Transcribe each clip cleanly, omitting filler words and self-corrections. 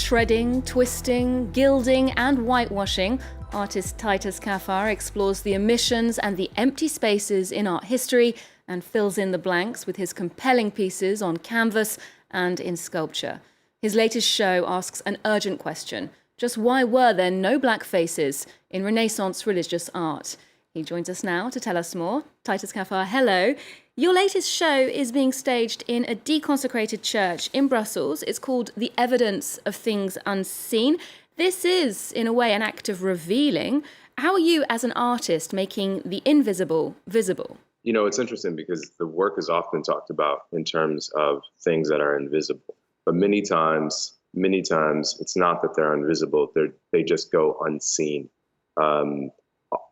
shredding, twisting, gilding, and whitewashing, artist Titus Kaphar explores the omissions and the empty spaces in art history and fills in the blanks with his compelling pieces on canvas and in sculpture. His latest show asks an urgent question: just why were there no black faces in Renaissance religious art? He joins us now to tell us more. Titus Kaphar, hello. Your latest show is being staged in a deconsecrated church in Brussels. It's called The Evidence of Things Unseen. This is, in a way, an act of revealing. How are you, as an artist, making the invisible visible? You know, it's interesting because the work is often talked about in terms of things that are invisible. But many times, it's not that they're invisible, they just go unseen.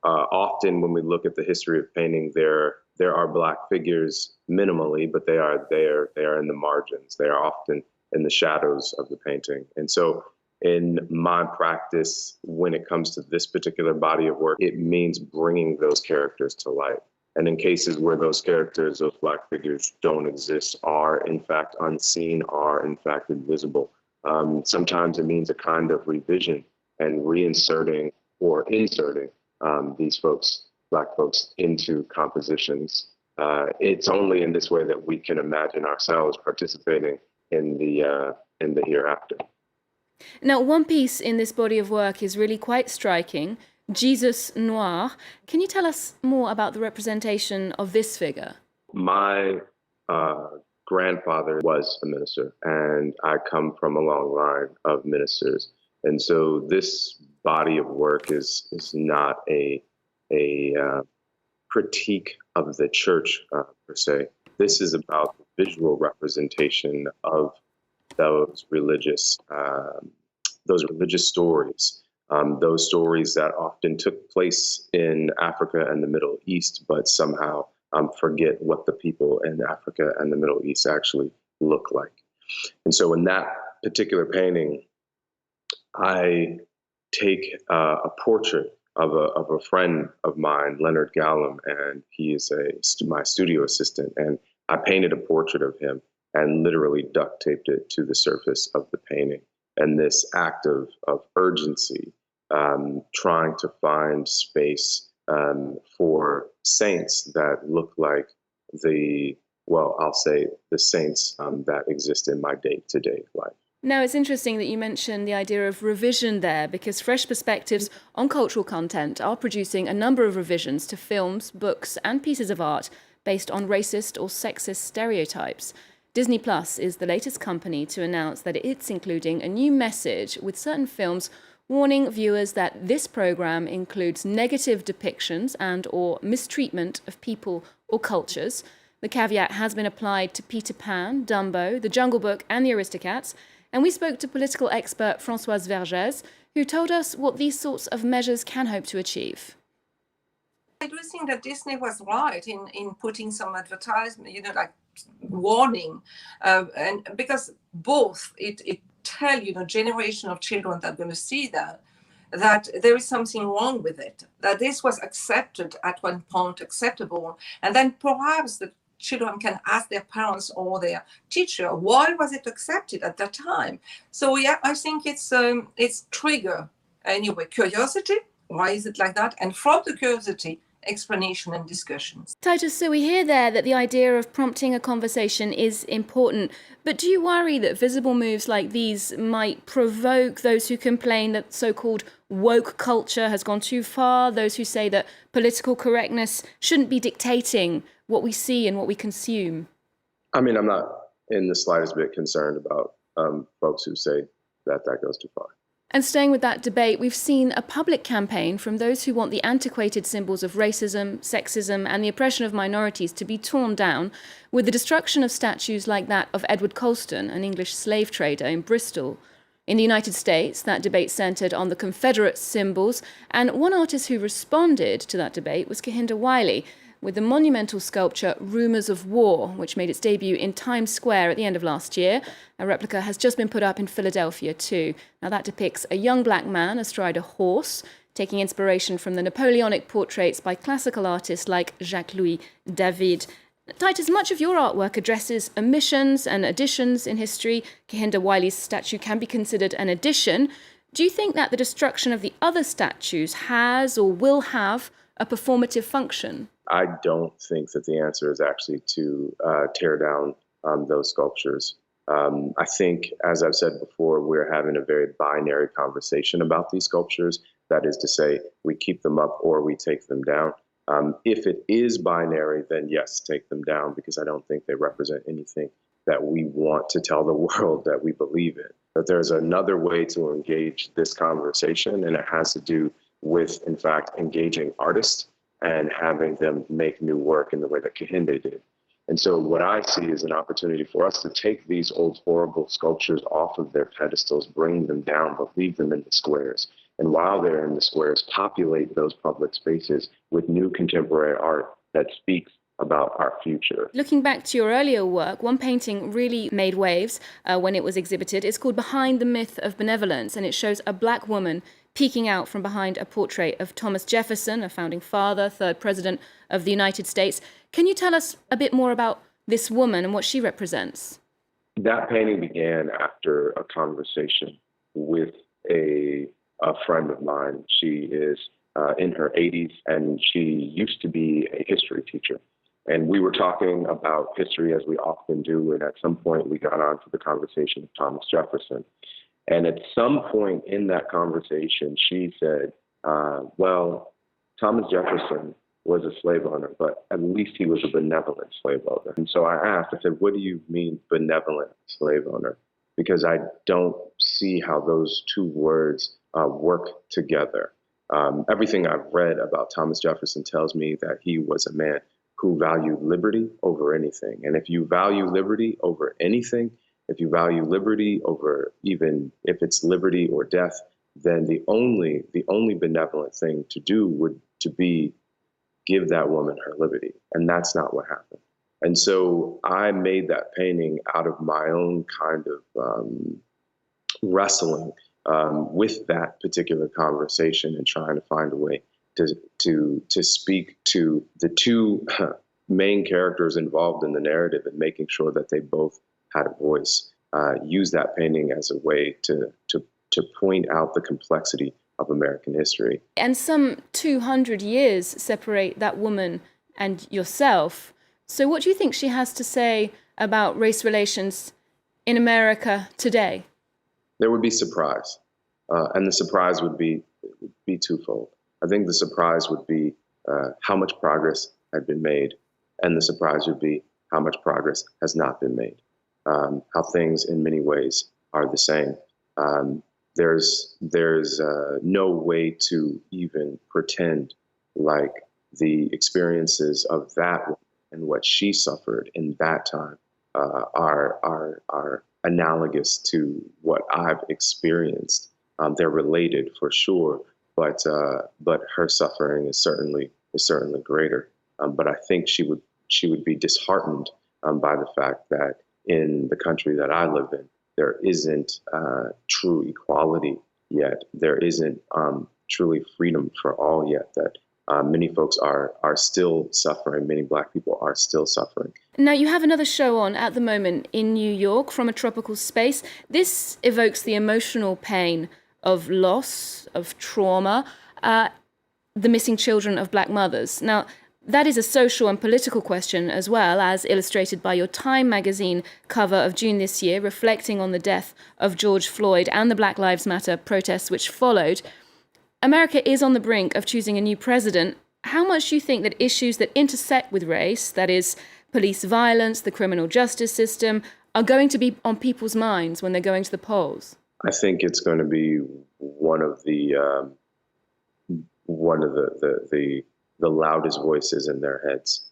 Often when we look at the history of painting, there are black figures minimally, but they are in the margins. They are often in the shadows of the painting. And so in my practice, when it comes to this particular body of work, it means bringing those characters to light. And in cases where those characters, those black figures don't exist, are in fact unseen, are in fact invisible. Sometimes it means a kind of revision and reinserting or inserting these folks, black folks, into compositions. It's only in this way that we can imagine ourselves participating in the hereafter. Now, one piece in this body of work is really quite striking: Jesus Noir. Can you tell us more about the representation of this figure? My grandfather was a minister, and I come from a long line of ministers. And so this body of work is not a critique of the church per se. This is about the visual representation of those religious stories. Those stories that often took place in Africa and the Middle East, but somehow forget what the people in Africa and the Middle East actually look like. And so in that particular painting, I take a portrait of a friend of mine, Leonard Gallum, and he is my studio assistant. And I painted a portrait of him and literally duct taped it to the surface of the painting. And this act of urgency, trying to find space for saints that look like the saints that exist in my day-to-day life. Now, it's interesting that you mentioned the idea of revision there, because Fresh Perspectives on Cultural Content are producing a number of revisions to films, books, and pieces of art based on racist or sexist stereotypes. Disney Plus is the latest company to announce that it's including a new message with certain films warning viewers that this program includes negative depictions and or mistreatment of people or cultures. The caveat has been applied to Peter Pan, Dumbo, The Jungle Book, and the Aristocats. And we spoke to political expert Françoise Vergès, who told us what these sorts of measures can hope to achieve. I do think that Disney was right in putting some advertisement, like warning, and because both it tell generation of children that are going to see that there is something wrong with it, that this was accepted at one point, acceptable, and then perhaps the children can ask their parents or their teacher, why was it accepted at that time? So yeah, I think it's trigger anyway curiosity. Why is it like that? And from the curiosity, explanation and discussions. Titus, so we hear there that the idea of prompting a conversation is important, but do you worry that visible moves like these might provoke those who complain that so-called woke culture has gone too far, those who say that political correctness shouldn't be dictating what we see and what we consume? I mean, I'm not in the slightest bit concerned about folks who say that goes too far. And staying with that debate, we've seen a public campaign from those who want the antiquated symbols of racism, sexism, and the oppression of minorities to be torn down, with the destruction of statues like that of Edward Colston, an English slave trader in Bristol. In the United States, that debate centred on the Confederate symbols, and one artist who responded to that debate was Kehinde Wiley, with the monumental sculpture Rumours of War, which made its debut in Times Square at the end of last year. A replica has just been put up in Philadelphia too. Now that depicts a young black man astride a horse, taking inspiration from the Napoleonic portraits by classical artists like Jacques-Louis David. Titus, much of your artwork addresses omissions and additions in history. Kehinde Wiley's statue can be considered an addition. Do you think that the destruction of the other statues has or will have a performative function? I don't think that the answer is actually to tear down those sculptures. I think, as I've said before, we're having a very binary conversation about these sculptures. That is to say, we keep them up or we take them down. If it is binary, then yes, take them down, because I don't think they represent anything that we want to tell the world that we believe in. But there's another way to engage this conversation, and it has to do with, in fact, engaging artists and having them make new work in the way that Kehinde did. And so what I see is an opportunity for us to take these old, horrible sculptures off of their pedestals, bring them down, but leave them in the squares. And while they're in the squares, populate those public spaces with new contemporary art that speaks about our future. Looking back to your earlier work, one painting really made waves when it was exhibited. It's called Behind the Myth of Benevolence, and it shows a black woman peeking out from behind a portrait of Thomas Jefferson, a founding father, third president of the United States. Can you tell us a bit more about this woman and what she represents? That painting began after a conversation with a friend of mine. She is in her 80s, and she used to be a history teacher. And we were talking about history, as we often do, and at some point we got on to the conversation of Thomas Jefferson. And at some point in that conversation, she said, well, Thomas Jefferson was a slave owner, but at least he was a benevolent slave owner. And so I asked, I said, what do you mean benevolent slave owner? Because I don't see how those two words work together. Everything I've read about Thomas Jefferson tells me that he was a man who valued liberty over anything. And if you value liberty over anything, if you value liberty over, even if it's liberty or death, then the only benevolent thing to do would to be give that woman her liberty. And that's not what happened. And so I made that painting out of my own kind of wrestling with that particular conversation and trying to find a way to speak to the two main characters involved in the narrative and making sure that they both had a voice. Use that painting as a way to point out the complexity of American history. And some 200 years separate that woman and yourself. So what do you think she has to say about race relations in America today? There would be surprise. And the surprise would be twofold. I think the surprise would be how much progress had been made. And the surprise would be how much progress has not been made. How things in many ways are the same. There's no way to even pretend like the experiences of that woman and what she suffered in that time are analogous to what I've experienced. They're related for sure, but her suffering is certainly greater. But I think she would be disheartened by the fact that in the country that I live in, there isn't true equality yet. There isn't truly freedom for all yet. That many folks are still suffering. Many Black people are still suffering. Now, you have another show on at the moment in New York, From a Tropical Space. This evokes the emotional pain of loss, of trauma, the missing children of Black mothers. Now, that is a social and political question as well, as illustrated by your Time magazine cover of June this year, reflecting on the death of George Floyd and the Black Lives Matter protests which followed. America is on the brink of choosing a new president. How much do you think that issues that intersect with race, that is, police violence, the criminal justice system, are going to be on people's minds when they're going to the polls? I think it's going to be one of the loudest voices in their heads.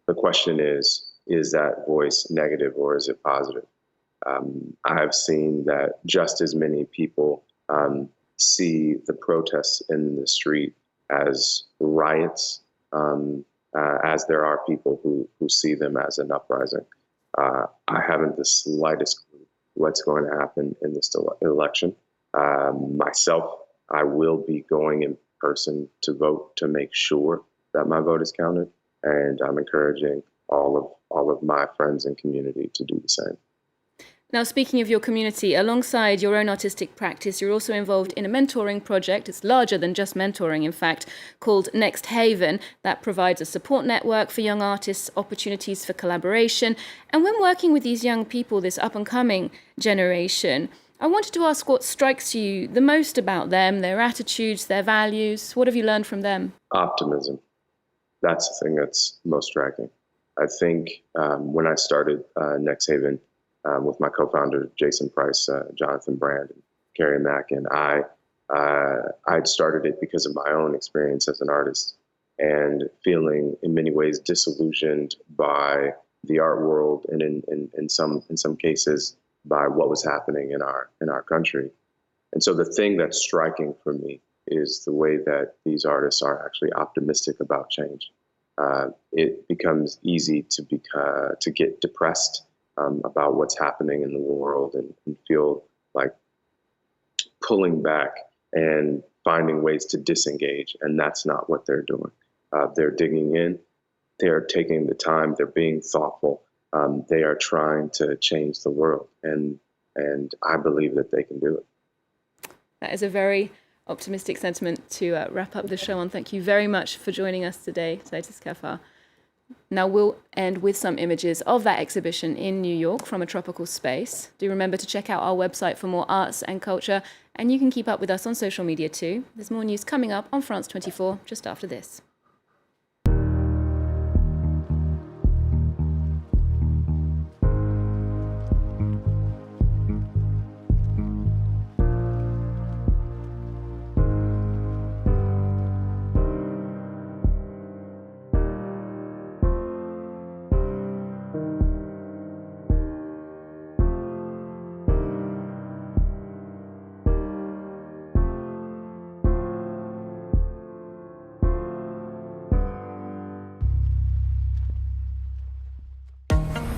The question is that voice negative or is it positive? I have seen that just as many people see the protests in the street as riots, as there are people who see them as an uprising. I haven't the slightest clue what's going to happen in this election. Myself, I will be going in person to vote to make sure that my vote is counted. And I'm encouraging all of my friends and community to do the same. Now, speaking of your community, alongside your own artistic practice, you're also involved in a mentoring project. It's larger than just mentoring, in fact, called Next Haven, that provides a support network for young artists, opportunities for collaboration. And when working with these young people, this up-and-coming generation, I wanted to ask what strikes you the most about them, their attitudes, their values. What have you learned from them? Optimism. That's the thing that's most striking. I think when I started Next Haven, with my co-founder, Jason Price, Jonathan Brand, and Carrie Mack. And I'd started it because of my own experience as an artist and feeling in many ways disillusioned by the art world and in some cases by what was happening in our country. And so the thing that's striking for me is the way that these artists are actually optimistic about change. It becomes easy to get depressed about what's happening in the world and feel like pulling back and finding ways to disengage. And that's not what they're doing. They're digging in, they're taking the time, they're being thoughtful. They are trying to change the world. And I believe that they can do it. That is a very optimistic sentiment to wrap up the show on. Thank you very much for joining us today, Titus Kaphar. Now we'll end with some images of that exhibition in New York from a tropical space. Do remember to check out our website for more arts and culture, and you can keep up with us on social media too. There's more news coming up on France 24 just after this.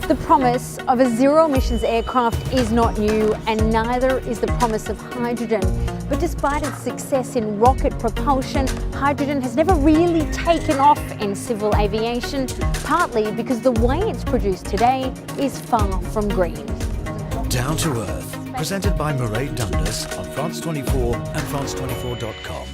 The promise of a zero-emissions aircraft is not new, and neither is the promise of hydrogen. But despite its success in rocket propulsion, hydrogen has never really taken off in civil aviation, partly because the way it's produced today is far from green. Down to Earth, presented by Mairead Dundas on France 24 and France24.com.